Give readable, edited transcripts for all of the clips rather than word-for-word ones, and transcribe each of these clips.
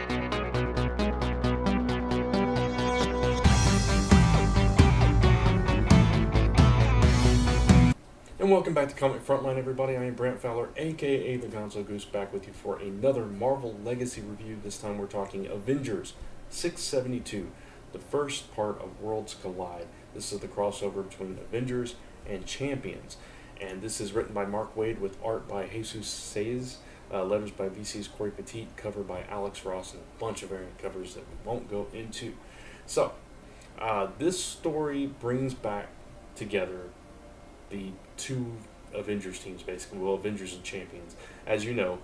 And welcome back to Comic Frontline, everybody. I am Brant Fowler, aka the Gonzogoose, back with you for another Marvel Legacy review. This time we're talking Avengers 672, the first part of Worlds Collide. This is the crossover between Avengers and Champions. And this is written by Mark Waid with art by Jesus Saez, letters by VC's Corey Petit, cover by Alex Ross, and a bunch of variant covers that we won't go into. So, this story brings back together the two Avengers teams, basically. Well, Avengers and Champions. As you know,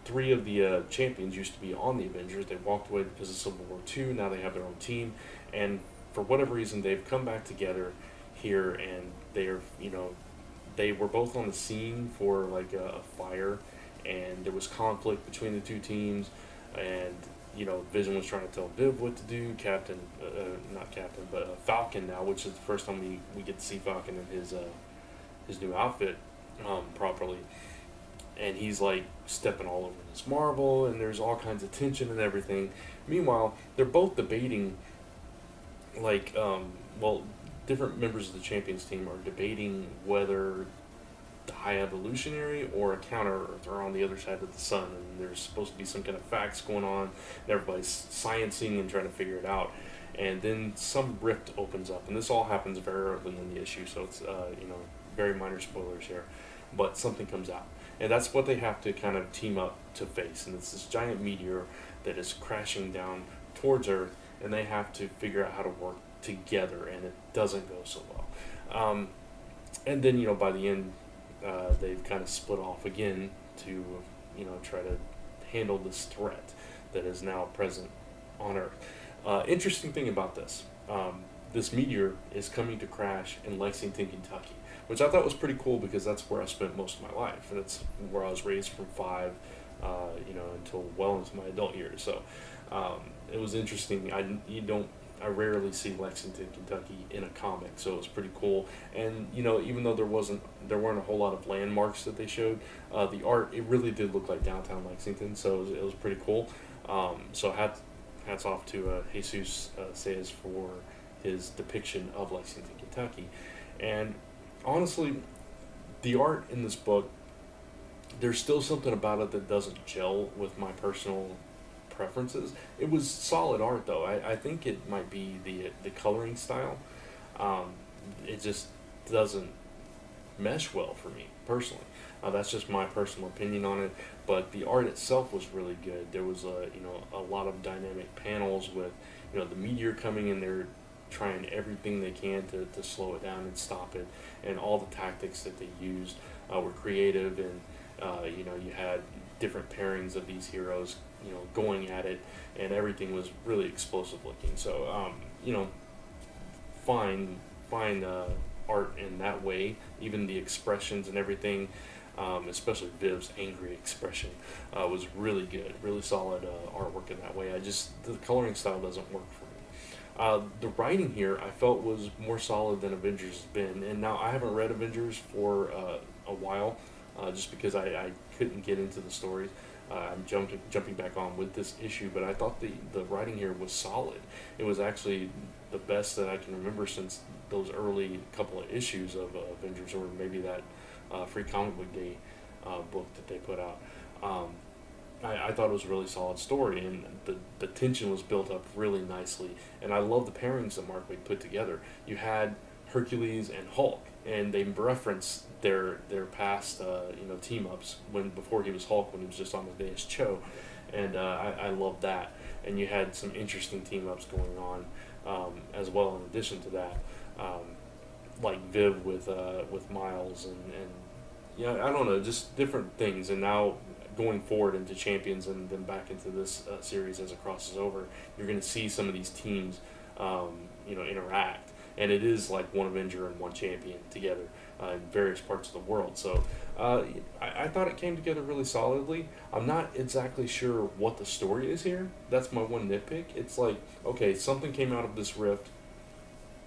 three of the Champions used to be on the Avengers. They walked away because of Civil War II. Now they have their own team, and for whatever reason, they've come back together here, and they're, they were both on the scene for like a fire, and there was conflict between the two teams, and Vision was trying to tell Viv what to do. Not Captain, but Falcon now, which is the first time we get to see Falcon in his new outfit properly. And he's like stepping all over this Marvel, and there's all kinds of tension and everything. Meanwhile, they're both debating, like, different members of the Champions team are debating whether the High Evolutionary or a Counter-Earth are on the other side of the sun, and there's supposed to be some kind of facts going on, and everybody's sciencing and trying to figure it out. And then some rift opens up, and this all happens very early in the issue, so it's very minor spoilers here, but something comes out, and that's what they have to kind of team up to face. And it's this giant meteor that is crashing down towards Earth, and they have to figure out how to work together, and it doesn't go so well. And then by the end, they've kind of split off again to try to handle this threat that is now present on Earth. Interesting thing about this, this meteor is coming to crash in Lexington, Kentucky, which I thought was pretty cool because that's where I spent most of my life, and it's where I was raised from 5 until well into my adult years. So it was interesting. I rarely see Lexington, Kentucky in a comic, so it was pretty cool. And even though there weren't a whole lot of landmarks that they showed, the art, it really did look like downtown Lexington, so it was pretty cool. So hats off to Jesus Saez for his depiction of Lexington, Kentucky. And honestly, the art in this book, there's still something about it that doesn't gel with my personal preferences. It was solid art, though. I think it might be the coloring style. It just doesn't mesh well for me personally. That's just my personal opinion on it. But the art itself was really good. There was a lot of dynamic panels with the meteor coming in there, trying everything they can to slow it down and stop it, and all the tactics that they used were creative, and you had different pairings of these heroes going at it, and everything was really explosive looking. So fine art in that way. Even the expressions and everything, especially Viv's angry expression, was really good, really solid artwork in that way. The coloring style doesn't work for me. The writing here I felt was more solid than Avengers has been, and now I haven't read Avengers for a while, just because I couldn't get into the stories. I'm jumping back on with this issue, but I thought the writing here was solid. It was actually the best that I can remember since those early couple of issues of Avengers, or maybe that Free Comic Book Day book that they put out. I thought it was a really solid story, and the tension was built up really nicely, and I love the pairings that Mark Waid put together. You had Hercules and Hulk, and they reference their past team ups before he was Hulk, when he was just on the day as Cho, and I love that. And you had some interesting team ups going on as well. In addition to that, like Viv with Miles, and I don't know, just different things. And now going forward into Champions and then back into this series as it crosses over, you're going to see some of these teams interact. And it is like one Avenger and one Champion together in various parts of the world. So I thought it came together really solidly. I'm not exactly sure what the story is here. That's my one nitpick. It's like, okay, something came out of this rift.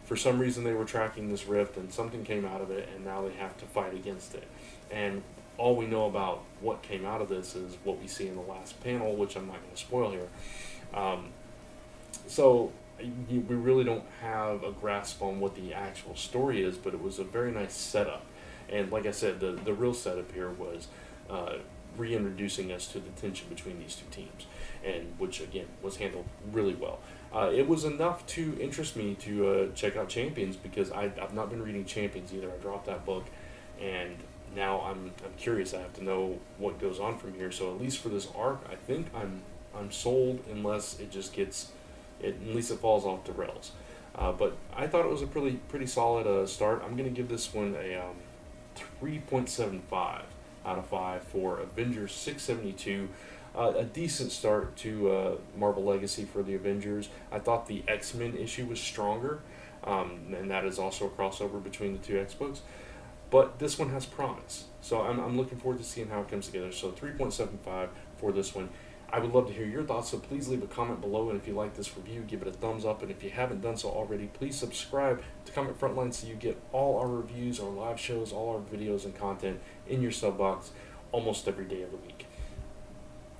For some reason they were tracking this rift, and something came out of it, and now they have to fight against it. And all we know about what came out of this is what we see in the last panel, which I'm not going to spoil here. So we really don't have a grasp on what the actual story is, but it was a very nice setup. And like I said, the real setup here was reintroducing us to the tension between these two teams, and which again was handled really well. It was enough to interest me to check out Champions, because I've not been reading Champions either. I dropped that book, and now I'm curious. I have to know what goes on from here. So at least for this arc, I think I'm sold, unless it just gets at least it falls off the rails. But I thought it was a pretty solid start. I'm gonna give this one a 3.75 out of 5 for Avengers 672. A decent start to Marvel Legacy for the Avengers. I thought the X-Men issue was stronger, and that is also a crossover between the two X-books. But this one has promise, so I'm looking forward to seeing how it comes together. So 3.75 for this one. I would love to hear your thoughts, so please leave a comment below, and if you like this review, give it a thumbs up, and if you haven't done so already, please subscribe to Comic Frontline so you get all our reviews, our live shows, all our videos and content in your sub box almost every day of the week.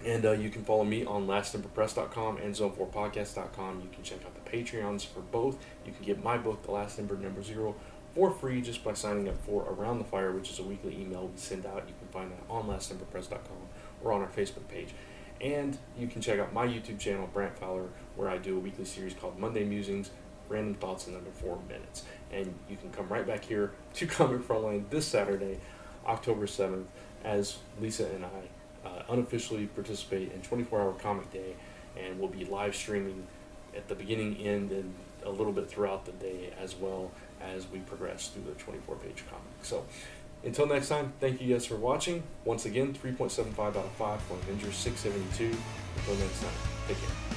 And you can follow me on lastnumberpress.com and zone4podcast.com. You can check out the Patreons for both. You can get my book, The Last Number, Number Zero, for free just by signing up for Around the Fire, which is a weekly email we send out. You can find that on lastnumberpress.com or on our Facebook page. And you can check out my YouTube channel, Brant Fowler, where I do a weekly series called Monday Musings, Random Thoughts in under 4 minutes. And you can come right back here to Comic Frontline this Saturday, October 7th, as Lisa and I unofficially participate in 24-hour Comic Day, and we'll be live streaming at the beginning, end, and a little bit throughout the day, as well as we progress through the 24-page comic. So until next time, thank you guys for watching. Once again, 3.75 out of 5 for Avengers 672. Until next time, take care.